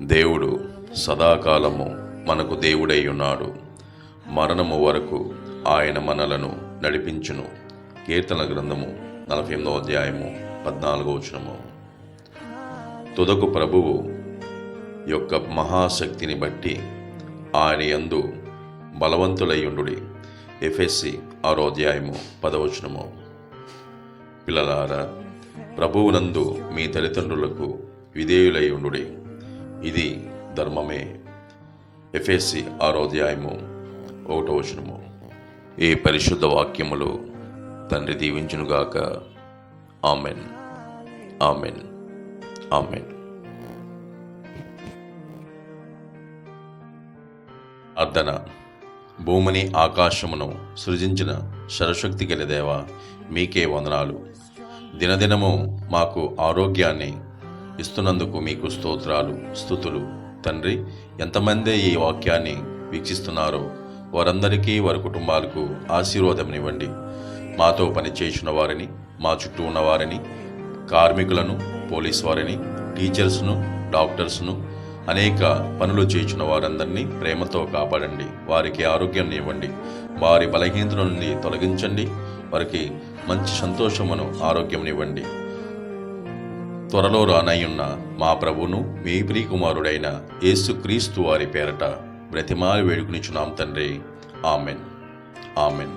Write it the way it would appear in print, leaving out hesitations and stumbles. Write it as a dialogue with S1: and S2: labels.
S1: దేవుడు సదాకాలము మనకు దేవుడై ఉన్నాడు. మరణము వరకు ఆయన మనలను నడిపించును. కీర్తన గ్రంథము 48వ అధ్యాయము 14వ వచనము. తుదకు ప్రభువు యొక్క మహాశక్తిని బట్టి ఆయన యందు బలవంతులయ్యుండుడి. ఎఫెసీ 6వ అధ్యాయము 10వ వచనము. పిల్లలారా, ప్రభువునందు మీ తల్లిదండ్రులకు విధేయులై ఉండుడి, ఇది ధర్మమే. ఎఫెసీ 6వ అధ్యాయము 1వ వచనము. ఈ పరిశుద్ధ వాక్యములు తండ్రి దీవించునుగాక. Amen, amen, amen. ప్రార్థన. భూమిని ఆకాశమును సృజించిన సర్వశక్తి గల దేవా, మీకే వందనాలు. దినదినము మాకు ఆరోగ్యాన్ని ఇస్తున్నందుకు మీకు స్తోత్రాలు, స్తుతులు. తండ్రి, ఎంతమంది ఈ వాక్యాన్ని వీక్షిస్తున్నారో వారందరికీ, వారి కుటుంబాలకు ఆశీర్వాదమునివ్వండి. మాతో పనిచేసిన వారిని, మా చుట్టూ ఉన్నవారిని, కార్మికులను, పోలీస్ వారిని, టీచర్స్ను, డాక్టర్స్ను, అనేక పనులు చేయించిన వారందరినీ ప్రేమతో కాపాడండి. వారికి ఆరోగ్యం ఇవ్వండి. వారి బలహీనతల నుండి తొలగించండి. వారికి మంచి సంతోషమును, ఆరోగ్యం ఇవ్వండి. త్వరలో రానయ్యున్న మా ప్రభువును, మీ ప్రియకుమారుడైన యేసుక్రీస్తు వారి పేరట బ్రతిమాలి వేడుకునిచున్నాం తండ్రి. Amen, amen.